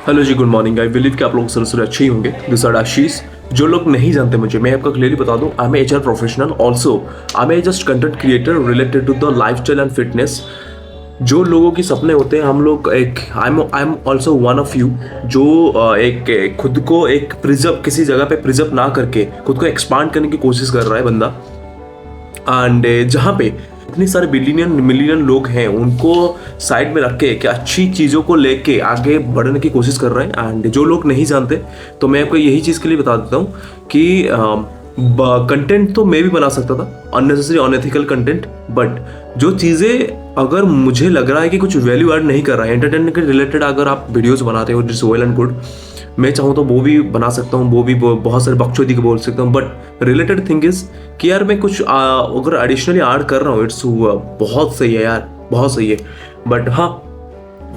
Hello जी, good morning. I believe कि आप लोग सर अच्छे ही होंगे। This are Ashish. जो लोग नहीं जानते मुझे, मैं आपको क्लियरली बता दूं, I am HR professional. Also I am a just content creator related to the lifestyle and fitness. जो लोगों की सपने होते हैं, हम लोग एक I am also one of you जो एक खुद को एक प्रिजर्व, किसी जगह पे प्रिजर्व ना करके खुद को एक्सपांड करने की कोशिश कर रहा है बंदा। एंड जहाँ पे इतनी सारे बिलियन मिलियन लोग हैं, उनको साइड में रख के कि अच्छी चीज़ों को लेके आगे बढ़ने की कोशिश कर रहे हैं। एंड जो लोग नहीं जानते, तो मैं आपको यही चीज़ के लिए बता देता हूँ कि कंटेंट तो मैं भी बना सकता था, अननेसेसरी अनएथिकल कंटेंट। बट जो चीज़ें अगर मुझे लग रहा है कि कुछ वैल्यू ऐड नहीं कर रहा है, एंटरटेनमेंट के रिलेटेड अगर आप वीडियोस बनाते हो, इट्स वेल एंड गुड। मैं चाहूँ तो वो भी बना सकता हूँ, वो भी बहुत सारे बकचोदी के बोल सकता हूँ। बट रिलेटेड थिंग इज कि यार मैं कुछ अगर एडिशनली ऐड कर रहा हूँ, इट्स बहुत सही है यार, बहुत सही है। बट हाँ,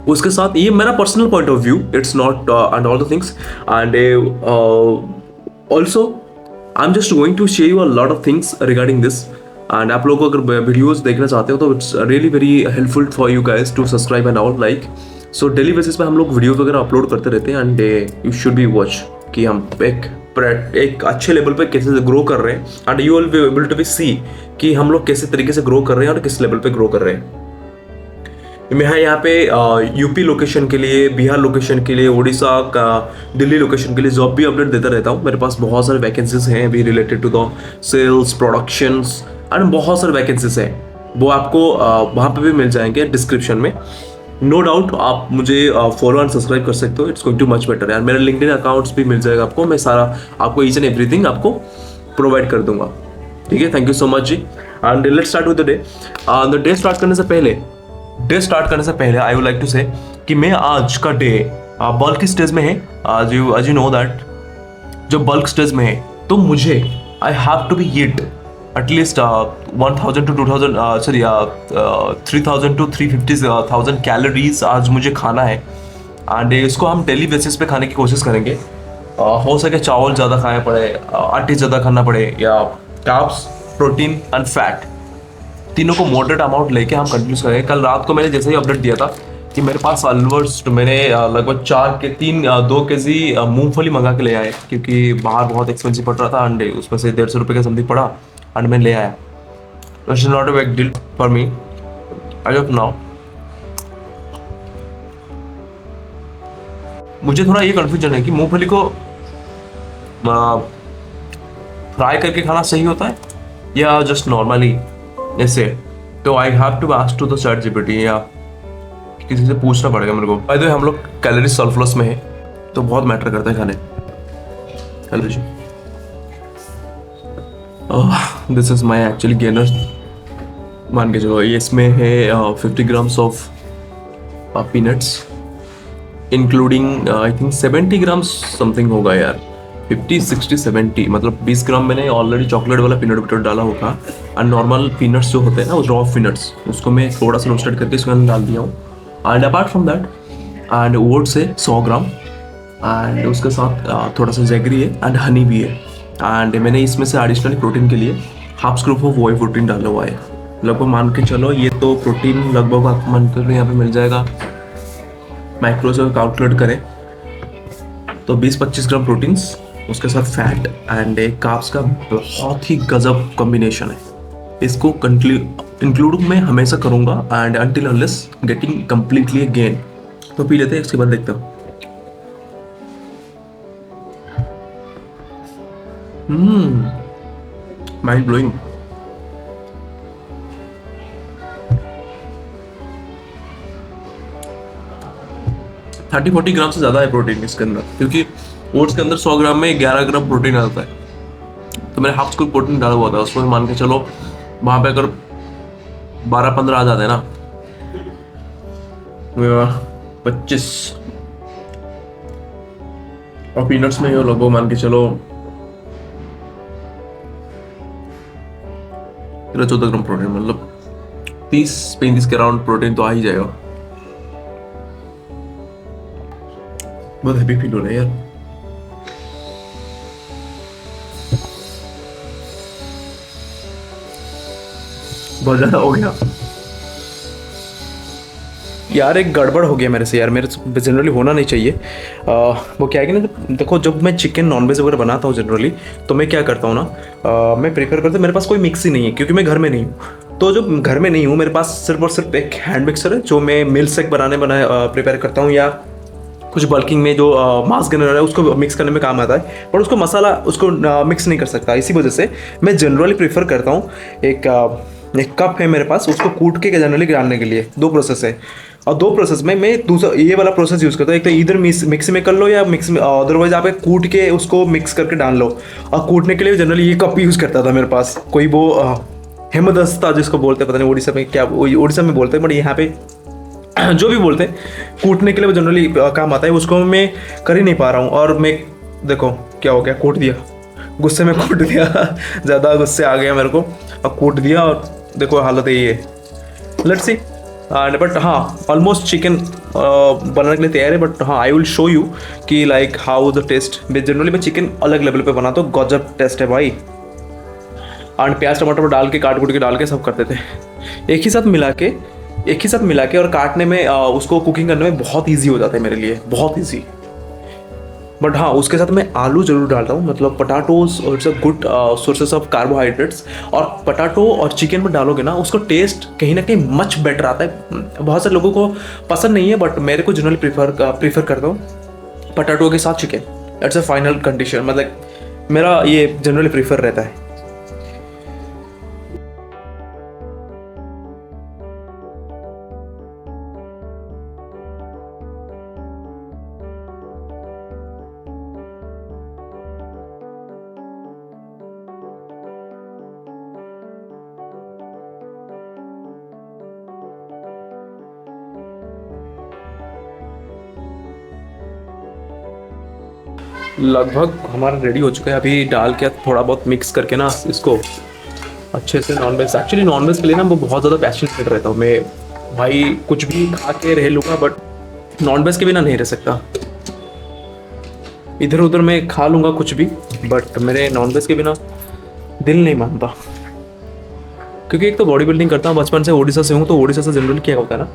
उसके साथ ये मेरा personal point of view, it's not and all the things. And also I am just going to share you a lot of things regarding this. And आप लोगों को अगर वीडियोस देखना चाहते हो तो it's really very helpful for you guys to subscribe and all like. So daily basis पे हम लोग वीडियोस वगैरह अपलोड करते रहते हैं। And you should be watch कि हम एक अच्छे लेवल पे कैसे ग्रो कर रहे हैं। And you will be able to be see कि हम लोग कैसे तरीके से ग्रो कर रहे हैं और किस लेवल पे ग्रो कर रहे हैं। मैं यहाँ पे यूपी लोकेशन के लिए, बिहार लोकेशन के लिए, उड़ीसा का, दिल्ली लोकेशन के लिए जॉब भी अपडेट देता रहता हूँ। मेरे पास बहुत सारे वैकेंसीज हैं अभी related to the sales, productions and बहुत सारे वैकेंसीज हैं। वो आपको वहाँ पे भी मिल जाएंगे डिस्क्रिप्शन में। नो डाउट आप मुझे फॉलो एंड सब्सक्राइब कर सकते हो। It's going too much better यार। मेरा लिंक्डइन अकाउंट्स भी मिल जाएगा आपको। मैं सारा आपको ईच एंड एवरीथिंग आपको प्रोवाइड कर दूंगा। ठीक है, थैंक यू सो मच जी। And let's start with the day. The day start करने से पहले आई वुड लाइक टू से कि मैं आज का डे बल्क स्टेज में है। आज यू नो दैट जो बल्क स्टेज में है, तो मुझे I have to be eat at least 1000 to 2000 sorry 3000 to 350,000 calories आज मुझे खाना है। एंड इसको हम डेली बेसिस पे खाने की कोशिश करेंगे। हो सके चावल ज़्यादा खाया पड़े, आटे ज़्यादा खाना पड़े, या कार्ब्स, प्रोटीन एंड फैट, तीनों को मॉडरेट अमाउंट लेके हम कंटिन्यूस करेंगे। कल रात को मैंने जैसे ही अपडेट दिया था कि मेरे पास ऑलमोस्ट मैंने लगभग 2 केजी मूंगफली मंगा के ले आए, क्योंकि बाहर बहुत एक्सपेंसिव पड़ रहा था। एंड उसमें से 150 रुपये का समथिंग पड़ा एंड मैं ले आया। It's not a big deal for me as of now. मुझे थोड़ा ये कंफ्यूजन है कि मूंगफली को फ्राई करके खाना सही होता है या जस्ट नॉर्मली ऐसे। तो I have to ask to the chat GPT, या किसी से पूछना पड़ेगा मेरे को। बाय द वे हम लोग कैलोरी सरप्लस में है, तो बहुत मैटर करता है खाने। हेलो जी, this is my actually gainer. मान के चलो इसमें है 50 grams of peanuts, including I think 70 grams something होगा यार। 50, 60, 70 मतलब 20 ग्राम मैंने ऑलरेडी चॉकलेट वाला पीनट बटर डाला होगा। एंड नॉर्मल पीनट्स जो होते हैं ना, वो रॉ पीनट्स, उसको मैं थोड़ा सा रोस्टेड करके इसके अंदर डाल दिया हूँ। And apart from that and oats है 100 ग्राम, एंड उसके साथ थोड़ा सा जैगरी है एंड हनी भी है। एंड मैंने इसमें से एडिशनली प्रोटीन के लिए हाफ स्कूप ऑफ वॉई प्रोटीन डाला हुआ है। लगभग मान के चलो ये तो प्रोटीन लगभग आप मान कर यहाँ पे मिल जाएगा। माइक्रो से कैलकुलेट करें तो 20-25 ग्राम प्रोटीन्स, उसके साथ फैट एंड एक कार्ब्स का बहुत ही गजब कॉम्बिनेशन है। इसको इंक्लूड मैं हमेशा करूँगा and until unless getting completely gain. तो पी लेते हैं, इसके बाद देखते हो। Mind blowing. थर्टी 40 ग्राम से ज़्यादा है प्रोटीन इसके अंदर, क्योंकि ओट्स के अंदर 100 ग्राम में 11 ग्राम प्रोटीन आता है। तो मैंने हाफ स्कूप प्रोटीन डाला हुआ था उसमें। मान के चलो वहाँ पे अगर 12-15 आ जाते हैं ना, 25, और पीनट्स में लोगों मान के चलो 13-14 ग्राम प्रोटीन, मतलब 30-35 के अराउंड प्रोटीन तो आ ही जाएगा। बहुत हैप्पी फील हो रहा है यार। बहुत ज्यादा हो गया। यार एक गड़बड़ हो गया मेरे से यार, मेरे से जनरली होना नहीं चाहिए। वो क्या है कि ना, देखो जब मैं चिकन नॉनवेज वगैरह बनाता हूँ जनरली, तो मैं क्या करता हूँ ना, मैं प्रेफर करता हूँ, मेरे पास कोई मिक्स ही नहीं है क्योंकि मैं घर में नहीं हूँ। तो जब घर में नहीं हूँ, मेरे पास सिर्फ और सिर्फ एक हैंड मिक्सर है जो मैं मिल सेक बनाने प्रिपेयर करता हूँ, या कुछ बल्किंग में जो मास गेनर है उसको मिक्स करने में काम आता है, पर उसको मसाला उसको मिक्स नहीं कर सकता। इसी वजह से मैं जनरली प्रेफर करता हूँ एक कप है मेरे पास, उसको कूट के जनरली डालने के लिए। दो प्रोसेस है, और दो प्रोसेस में मैं दूसरा ये वाला प्रोसेस यूज़ करता हूँ। एक तो इधर मिक्सी में कर लो या मिक्स में, अदरवाइज आप एक कूट के उसको मिक्स करके डाल लो। और कूटने के लिए जनरली ये कप यूज़ करता था मेरे पास, कोई वो हेमदस्ता जिसको बोलते हैं, पता नहीं उड़ीसा में क्या, उड़ीसा में बोलते हैं, बट यहाँ पे जो भी बोलते हैं, कूटने के लिए वो जनरली काम आता है। उसको मैं कर ही नहीं पा रहा हूँ, और मैं देखो क्या हो गया, कूट दिया, गुस्से में कूट दिया ज़्यादा गुस्से आ गया मेरे को, और कूट दिया, और देखो हालत यही है। Let's see. बट हाँ, ऑलमोस्ट चिकन बनाने के लिए तैयार है। बट हाँ, आई विल शो यू कि like how the taste. Generally मैं चिकन अलग लेवल पे बनाता हूँ, गजब टेस्ट है भाई। एंड प्याज टमाटर डाल के काट कूट के डाल के सब करते थे, एक ही साथ मिला के और काटने में, उसको कुकिंग करने में बहुत ईजी हो जाता है मेरे लिए, बहुत ईजी। बट हाँ, उसके साथ मैं आलू जरूर डालता हूँ, मतलब पटाटोज और it's a good sources of carbohydrates. और पटाटो और चिकन में डालोगे ना, उसका टेस्ट कहीं ना कहीं मच बेटर आता है। बहुत सारे लोगों को पसंद नहीं है, बट मेरे को जनरली प्रीफर करता हूँ पटाटो के साथ chicken. It's a final condition, मतलब मेरा ये जनरली प्रीफर रहता है। लगभग हमारा रेडी हो चुका है, अभी डाल के थोड़ा बहुत मिक्स करके ना इसको अच्छे से। नॉनवेज, एक्चुअली नॉनवेज के लिए ना वो बहुत ज़्यादा पैशनेट रहता हूँ मैं भाई, कुछ भी खा के रह लूँगा बट नॉनवेज के बिना नहीं रह सकता। इधर उधर मैं खा लूँगा कुछ भी, बट मेरे नॉनवेज के बिना दिल नहीं मानता। क्योंकि एक तो बॉडी बिल्डिंग करता हूँ, बचपन से ओडिशा से हूँ, तो ओडिशा से जनरली क्या होता है ना,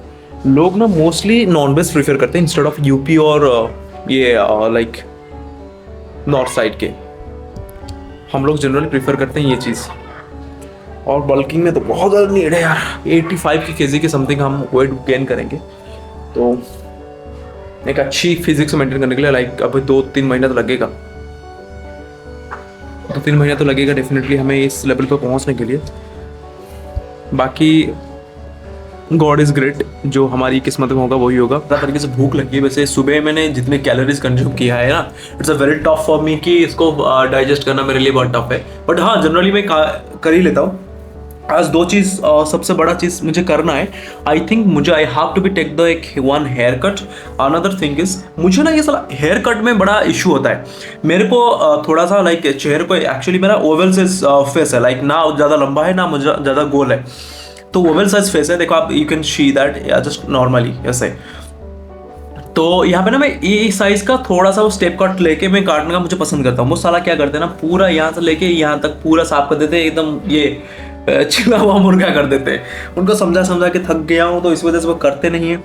लोग ना मोस्टली नॉनवेज प्रीफर करते हैं इंस्टेड ऑफ यूपी और ये लाइक नॉर्थ साइड के। हम लोग जनरली प्रीफर करते हैं ये चीज़। और बल्किंग में तो बहुत ज़्यादा नीड है यार, 85 की केजी के समथिंग हम वेट गेन करेंगे, तो एक अच्छी फिजिक्स मेंटेन करने के लिए लाइक अभी 2-3 महीना तो लगेगा, 2-3 महीना तो लगेगा डेफिनेटली हमें इस लेवल पर पहुंचने के लिए। बाकी गॉड इज़ ग्रेट, जो हमारी किस्मत में होगा वही होगा। तरह तरीके से भूख लगी है। वैसे सुबह मैंने जितने कैलोरीज कंज्यूम किया है ना, it's a very tough for me कि इसको डाइजेस्ट करना मेरे लिए बहुत टफ है। बट हाँ, जनरली मैं कर ही लेता हूँ। आज दो चीज़, सबसे बड़ा चीज़ मुझे करना है, आई थिंक मुझे I have to be take the एक one hair cut. Another thing is, मुझे ना ये साला हेयर कट में बड़ा इशू होता है मेरे को। थोड़ा सा लाइक चेहरे को, एक्चुअली मेरा ओवल साइज फेस है, लाइक ना ज़्यादा लंबा है ना मुझे ज़्यादा गोल है, तो ओवल साइज फेस है। देखो आप, you can see that just normally ऐसे। तो यहाँ पे ना मैं ये साइज का थोड़ा सा वो स्टेप कट लेके मैं काटने का मुझे पसंद करता हूँ। वो साला क्या करते हैं ना, पूरा यहाँ से लेके यहाँ तक पूरा साफ कर देते हैं, एकदम ये छिला हुआ मुर्गा कर देते हैं। उनको समझा के थक गया हूँ, तो इस वजह से वो करते नहीं है।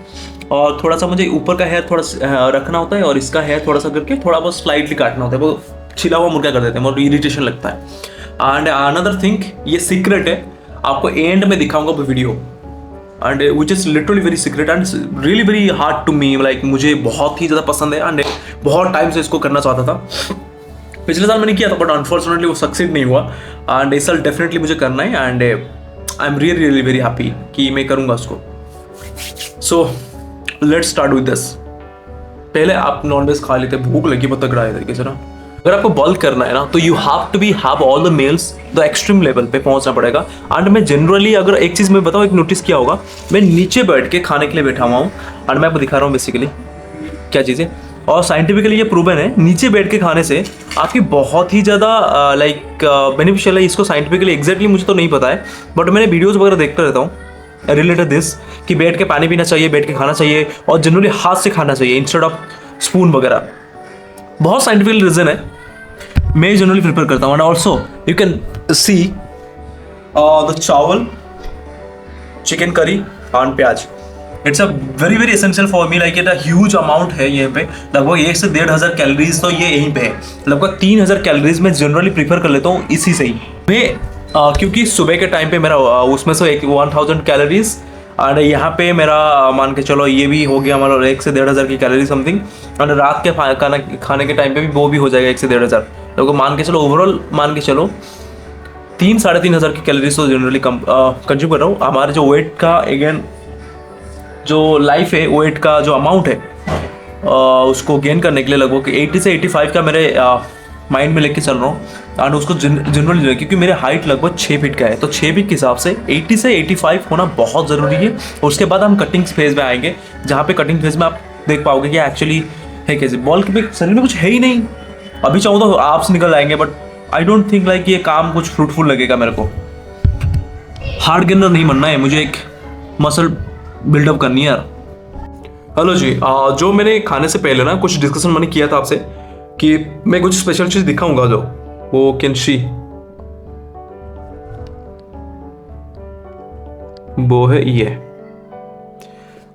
और थोड़ा सा मुझे ऊपर का हेयर थोड़ा रखना होता है, और इसका हेयर थोड़ा सा करके थोड़ा बहुत स्लाइटली काटना होता है। वो छिला हुआ मुर्गा कर देते हैं, और इरिटेशन लगता है। एंड अनदर थिंग, ये सीक्रेट है, आपको एंड में दिखाऊंगा वो video, and which is literally very secret and really very hard to me. Like मुझे बहुत ही ज़्यादा पसंद है, एंड बहुत टाइम से इसको करना चाहता था। पिछले साल मैंने किया था, बट अनफॉर्चुनेटली वो सक्सेस नहीं हुआ, एंड इस साल डेफिनेटली मुझे करना है, and I am really very happy कि मैं करूँगा उसको। So let's start with this. पहले आप नॉनवेज खा लेते, भूख लगी बहुत तगड़ा है तरीके से ना। अगर आपको बल्क करना है ना, तो you have all the meals the extreme level पे पहुंचना पड़ेगा। एंड मैं जनरली, अगर एक चीज़ मैं बताऊँ, एक नोटिस किया होगा, मैं नीचे बैठ के खाने के लिए बैठा हुआ हूँ, एंड मैं आपको दिखा रहा हूँ बेसिकली क्या चीज़ है। और साइंटिफिकली ये प्रूवन है, नीचे बैठ के खाने से आपकी बहुत ही ज़्यादा लाइक बेनिफिशियल है। इसको साइंटिफिकली एग्जैक्टली मुझे तो नहीं पता है, बट मैंने वीडियोज़ वगैरह देखता रहता हूँ रिलेटेड दिस, कि बैठ के पानी पीना चाहिए, बैठ के खाना चाहिए, और जनरली हाथ से खाना चाहिए इंस्टेड ऑफ स्पून वगैरह। बहुत साइंटिफिकल रीज़न है, मैं जनरली प्रिपेयर करता हूँ। And also you can see the चावल, चिकन करी एंड प्याज, it's a very very essential for me, like it a huge amount है यहाँ पे, लगभग 1 से 1,500 कैलोरीज तो ये यहीं पे है। लगभग 3,000 कैलोरीज मैं जनरली प्रीफर कर लेता हूँ इसी से ही मैं, क्योंकि सुबह के टाइम पे मेरा उसमें से 1,000 कैलोरीज, और यहाँ पे मेरा मान के चलो ये भी हो गया हमारा 1 से 1,500 की कैलोरी समथिंग, और रात के खाने के टाइम पे भी वो भी हो जाएगा 1 से 1,500, तो मान के चलो ओवरऑल मान के चलो 3-3,500 की कैलोरीज तो जनरली कंज्यूम कर रहा हूँ। हमारे जो वेट का अगेन जो लाइफ है, वेट का जो अमाउंट है उसको गेन करने के लिए लगभग 80 से 85 का मेरे माइंड में लेके चल रहा हूँ, एंड उसको जनरली क्योंकि मेरे हाइट लगभग 6 फीट का है, तो 6 फीट के हिसाब से 80 से 85 होना बहुत ज़रूरी है। और उसके बाद हम कटिंग फेज में आएंगे, जहाँ पे कटिंग फेज में आप देख पाओगे कि एक्चुअली है कैसे, बॉल के शरीर में कुछ है ही नहीं। अभी चाहूँ तो आपस निकल आएंगे, but I don't think like ये काम कुछ फ्रूटफुल लगेगा मेरे को। हार्ड गेनर नहीं बनना है मुझे, एक मसल बिल्डअप करनी है यार। हेलो जी, जो मैंने खाने से पहले ना कुछ डिस्कशन मैंने किया था आपसे कि मैं कुछ स्पेशल चीज दिखाऊंगा, जो वो कैन शी, वो है ये।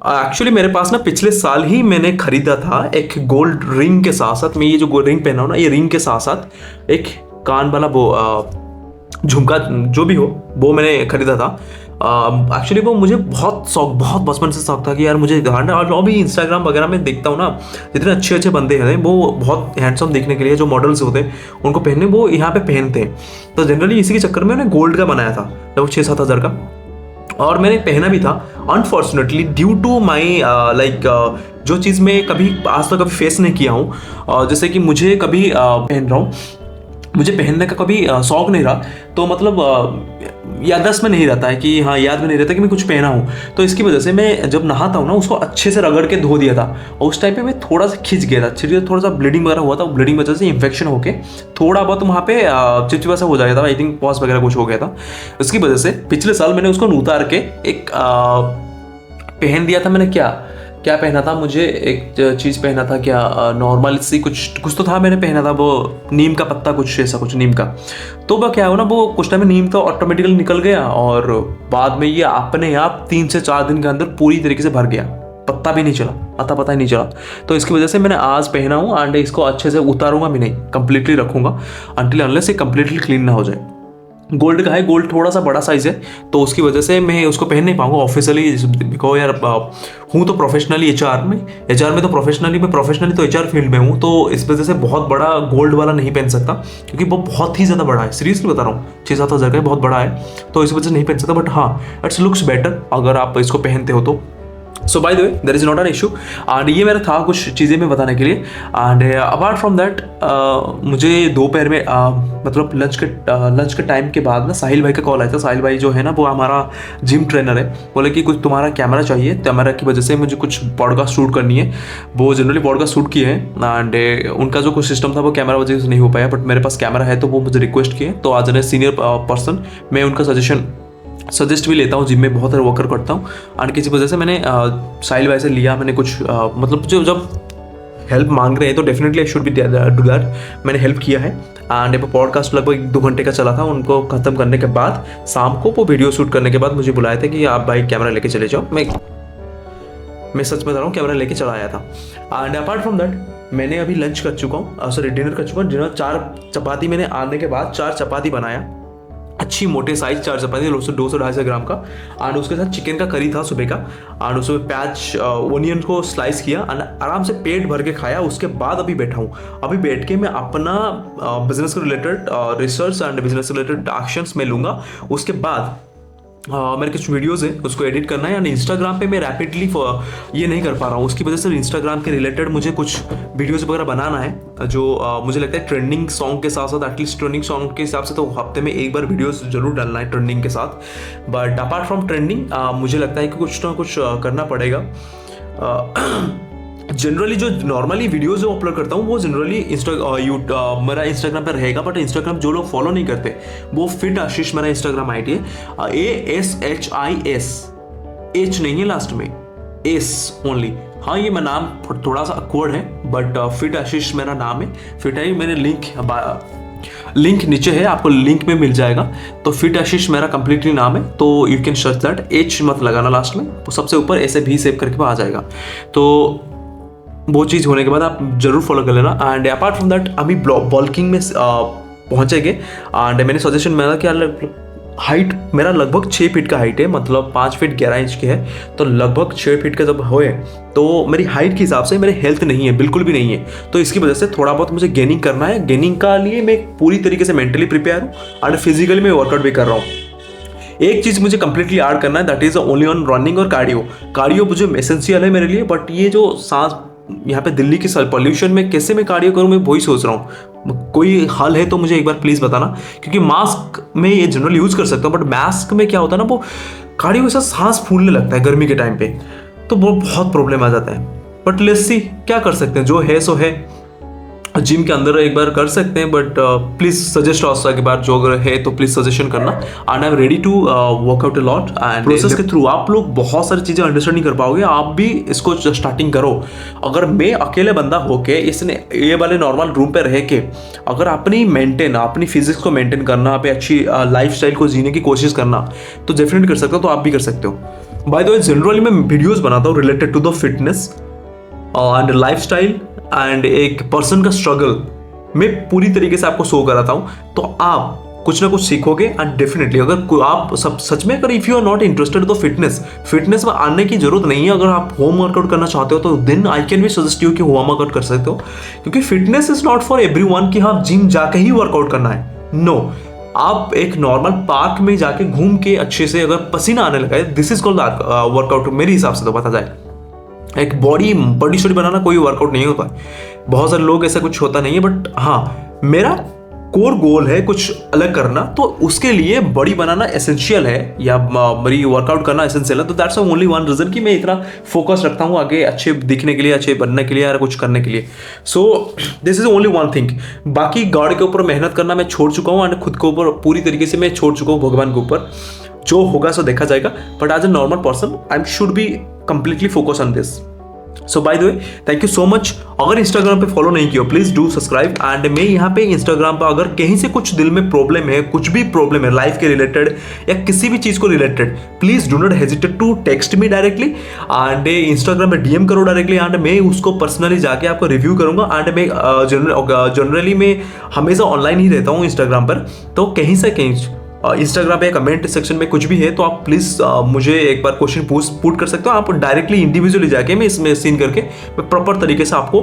एक्चुअली मेरे पास ना पिछले साल ही मैंने खरीदा था एक गोल्ड रिंग के साथ साथ, मैं ये जो रिंग पहना हूं ना, ये रिंग के साथ साथ एक कान वाला वो झुमका जो भी हो वो मैंने खरीदा था। एक्चुअली वो मुझे बहुत बचपन से शौक था कि यार मुझे गाना, और अभी इंस्टाग्राम वगैरह में देखता हूँ ना, जितने अच्छे अच्छे बंदे हैं वो बहुत हैंडसम देखने के लिए, जो मॉडल्स होते हैं उनको पहनने वो यहाँ पे पहनते हैं। तो जनरली इसी के चक्कर में मैंने गोल्ड का बनाया था लगभग 6-7 हज़ार का, और मैंने पहना भी था। Unfortunately due to my like जो चीज़ मैं कभी आज तक कभी फेस नहीं किया हूँ, जैसे कि मुझे कभी पहन रहा हूँ, मुझे पहनने का कभी शौक नहीं रहा, तो मतलब याददाश्त में नहीं रहता है कि हाँ, याद में नहीं रहता कि मैं कुछ पहना हूँ। तो इसकी वजह से मैं जब नहाता हूँ ना, उसको अच्छे से रगड़ के धो दिया था, और उस टाइम पे मैं थोड़ा सा खिंच गया था, शरीर थोड़ा सा ब्लीडिंग वगैरह हुआ था, ब्लीडिंग वजह से इन्फेक्शन होके थोड़ा बहुत वहाँ पे चिपचिपा सा हो जाया था, आई थिंक पॉस वगैरह कुछ हो गया था। उसकी वजह से पिछले साल मैंने उसको उतार के एक पहन दिया था। मैंने क्या पहना था, मुझे एक चीज़ पहना था, क्या नॉर्मल सी कुछ तो था, मैंने पहना था वो नीम का पत्ता, कुछ ऐसा कुछ नीम का। तो वह क्या हो ना, वो कुछ टाइम में नीम तो ऑटोमेटिकली निकल गया, और बाद में ये अपने आप 3 से 4 दिन के अंदर पूरी तरीके से भर गया, पत्ता भी नहीं चला, पता ही नहीं चला। तो इसकी वजह से मैंने आज पहना हूँ, एंड इसको अच्छे से उतारूंगा भी नहीं, कंप्लीटली रखूंगा अंटिल अनलेस ये कंप्लीटली क्लीन ना हो जाए। गोल्ड का है, गोल्ड थोड़ा सा बड़ा साइज है, तो उसकी वजह से मैं उसको पहन नहीं पाऊंगा ऑफिशियली, बिकॉज यार हूँ तो प्रोफेशनली एचआर में तो प्रोफेशनली तो एचआर फील्ड में हूँ, तो इस वजह से बहुत बड़ा गोल्ड वाला नहीं पहन सकता, क्योंकि वो बहुत ही ज़्यादा बड़ा है, सीरियसली बता रहा हूँ, 6-7 हज़ार का बहुत बड़ा है, तो इस वजह से नहीं पहन सकता। बट हाँ, इट्स लुक्स बेटर अगर आप इसको पहनते हो तो। So by the way there is not an issue, and ये मेरा था कुछ चीज़ें मैं बताने के लिए। एंड अपार्ट फ्रॉम दैट मुझे दोपहर में मतलब लंच के टाइम के बाद ना साहिल भाई का कॉल आया था। साहिल भाई जो है ना, वो हमारा जिम ट्रेनर है, बोले कि कुछ तुम्हारा कैमरा चाहिए, कैमरा की वजह से मुझे कुछ पॉडकास्ट शूट करनी है। वो जनरली पॉडकास्ट शूट किए हैं, एंड उनका जो कुछ सिस्टम था वो कैमरा वजह से नहीं हो पाया, बट मेरे पास कैमरा है, तो वो मुझे रिक्वेस्ट किए। तो आज ए सीनियर पर्सन, मैं उनका सजेस्ट भी लेता हूँ, जिम में बहुत सारे वर्कर करता हूँ, और किसी वजह से मैंने साहिल भाई से लिया, मैंने कुछ मतलब जो जब हेल्प मांग रहे हैं तो definitely I should B do that, मैंने हेल्प किया है। एंड वो पॉडकास्ट लगभग 2 घंटे का चला था, उनको ख़त्म करने के बाद शाम को वो वीडियो शूट करने के बाद मुझे बुलाया था कि आप भाई कैमरा लेके चले जाओ। मैं सच बता रहा हूँ, कैमरा लेके चला आया था। एंड अपार्ट फ्रॉम दैट मैंने अभी लंच कर चुका हूँ, सॉरी डिनर कर चुका हूँ। डिनर 4 चपाती मैंने आने के बाद 4 चपाती बनाया, अच्छी मोटे साइज 4 चपाती, 200-250 ग्राम का, और उसके साथ चिकन का करी था सुबह का, और उसमें प्याज ओनियन को स्लाइस किया, और आराम से पेट भर के खाया। उसके बाद अभी बैठा हूँ, अभी बैठ के मैं अपना बिजनेस के related research and business related actions में लूँगा। उसके बाद मेरे कुछ वीडियोज़ है उसको एडिट करना है, यानी इंस्टाग्राम पे मैं रैपिडली ये नहीं कर पा रहा हूँ, उसकी वजह से इंस्टाग्राम के रिलेटेड मुझे कुछ वीडियोज़ वगैरह बनाना है, जो मुझे लगता है ट्रेंडिंग सॉन्ग के साथ साथ, एटलीस्ट ट्रेंडिंग सॉन्ग के हिसाब से तो हफ्ते में 1 बार वीडियोज़ जरूर डालना है ट्रेंडिंग के साथ। बट अपार्ट फ्रॉम ट्रेंडिंग मुझे लगता है कि कुछ ना कुछ करना पड़ेगा। जनरली जो नॉर्मली वीडियोस जो अपलोड करता हूँ वो जनरली मेरा इंस्टाग्राम पर रहेगा, बट इंस्टाग्राम जो लोग फॉलो नहीं करते वो फिट आशीष मेरा इंस्टाग्राम आईडी है, ASHIS, H नहीं है लास्ट में, एस ओनली। हाँ, ये मेरा नाम थोड़ा सा अकवर्ड है, बट फिट आशीष मेरा नाम है, फिट है। मैंने लिंक लिंक नीचे है, आपको लिंक में मिल जाएगा। तो फिट आशीष मेरा कंप्लीटली नाम है, तो you can search that, H मत लगाना लास्ट में, तो सबसे ऊपर ऐसे भी सेव करके आ जाएगा। तो वो चीज़ होने के बाद आप जरूर फॉलो कर लेना। एंड अपार्ट फ्रॉम दैट अभी बल्किंग में पहुँचेंगे। एंड मैंने सजेशन मिला कि हाइट मेरा लगभग 6 फीट का हाइट है, मतलब 5 फीट 11 इंच की है, तो लगभग 6 फीट का जब होए तो मेरी हाइट के हिसाब से मेरी हेल्थ नहीं है, बिल्कुल भी नहीं है। तो इसकी वजह से थोड़ा बहुत मुझे गेनिंग करना है। गेनिंग का लिए मैं पूरी तरीके से मेंटली प्रिपेयर हूँ और फिजिकली मैं वर्कआउट भी कर रहा हूँ। एक चीज़ मुझे कंप्लीटली ऐड करना है, that is only on running और कार्डियो। कार्डियो मुझे एसेंशियल है मेरे लिए, बट ये जो सांस यहाँ पे दिल्ली के पॉल्यूशन में कैसे मैं कार्डियो करूँ, मैं वही सोच रहा हूँ। कोई हल है तो मुझे एक बार प्लीज़ बताना, क्योंकि मास्क में ये जनरल यूज़ कर सकता हूँ, बट मास्क में क्या होता है ना, वो कार्डियो के साथ सांस फूलने लगता है गर्मी के टाइम पे, तो वो बहुत प्रॉब्लम आ जाता है। बट लेट्स सी क्या कर सकते हैं, जो है सो है। जिम के अंदर एक बार कर सकते हैं, बट प्लीज सजेस्ट ऑल्सो एक बार, जो अगर है तो प्लीज सजेशन करना। And I am ready to workout a lot. And process के थ्रू आप लोग बहुत सारी चीज़ें अंडरस्टैंड नहीं कर पाओगे, आप भी इसको स्टार्टिंग करो। अगर मैं अकेले बंदा होके इसने ये वाले नॉर्मल रूम पे रह के अगर अपनी फिजिक्स को मेंटेन करना, पे अच्छी लाइफ स्टाइल को जीने की कोशिश करना, तो डेफिनेटली कर सकते हो, तो आप भी कर सकते हो। बाय द वे जनरली मैं वीडियोज बनाता हूँ related to the fitness and life style and एक पर्सन का स्ट्रगल मैं पूरी तरीके से आपको शो कराता हूँ, तो आप कुछ ना कुछ सीखोगे। एंड डेफिनेटली अगर आप सब सच में, अगर if you are not interested तो फिटनेस में आने की जरूरत नहीं है। अगर आप होम वर्कआउट करना चाहते हो तो देन आई कैन भी सजेस्ट यू कि होम वर्कआउट कर सकते हो, क्योंकि fitness is not for everyone कि हाँ जिम जाके ही वर्कआउट करना है। नो, आप एक नॉर्मल पार्क में जाके घूम के अच्छे से अगर पसीना आने लगा है, दिस इज कॉल्ड वर्कआउट मेरे हिसाब से, तो बता जाए। एक बॉडी शॉडी बनाना कोई वर्कआउट नहीं होता है, बहुत सारे लोग ऐसा कुछ होता नहीं है, बट हाँ मेरा कोर गोल है कुछ अलग करना, तो उसके लिए बॉडी बनाना एसेंशियल है, या मेरी वर्कआउट करना एसेंशियल है। तो दैट्स ओनली वन रीजन कि मैं इतना फोकस रखता हूँ आगे अच्छे दिखने के लिए, अच्छे बनने के लिए, या कुछ करने के लिए। So this is only one thing. बाकी गॉड के ऊपर मेहनत करना मैं छोड़ चुका हूँ, एंड खुद के ऊपर पूरी तरीके से मैं छोड़ चुका हूँ भगवान के ऊपर। जो होगा सो देखा जाएगा, but as a normal person I should be completely focus on this. So by the way thank you so much. अगर इंस्टाग्राम पे फॉलो नहीं किया प्लीज डू सब्सक्राइब। एंड मैं यहाँ पे इंस्टाग्राम पर अगर कहीं से कुछ दिल में प्रॉब्लम है, कुछ भी प्रॉब्लम है लाइफ के रिलेटेड या किसी भी चीज को related, please do not hesitate to text me directly. And Instagram पे डीएम करो डायरेक्टली, एंड मैं उसको पर्सनली जाके आपको रिव्यू करूंगा। एंड मैं जनरली मैं हमेशा ऑनलाइन ही रहता हूँ इंस्टाग्राम पर, तो कहीं से कहीं इंस्टाग्राम पे कमेंट सेक्शन में कुछ भी है तो आप प्लीज़ मुझे एक बार क्वेश्चन पुट कर सकते हो। आप डायरेक्टली इंडिविजुअली जाके मैं इसमें सीन करके मैं प्रॉपर तरीके से आपको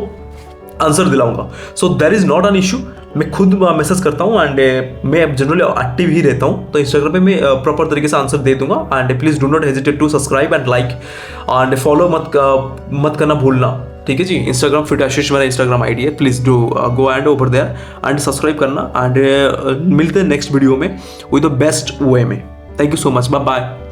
आंसर दिलाऊंगा। So there is not an issue. मैं खुद मैसेज करता हूँ एंड मैं जनरली एक्टिव ही रहता हूँ, तो इंस्टाग्राम पे मैं प्रॉपर तरीके से आंसर दे दूंगा। And please do not hesitate to subscribe and like and follow मत करना भूलना, ठीक है जी। इंस्टाग्राम फिट आशीष मेरा इंस्टाग्राम आईडी है, please do go and over there and subscribe करना। एंड मिलते हैं नेक्स्ट वीडियो में विद द बेस्ट वे में। Thank you so much, bye bye.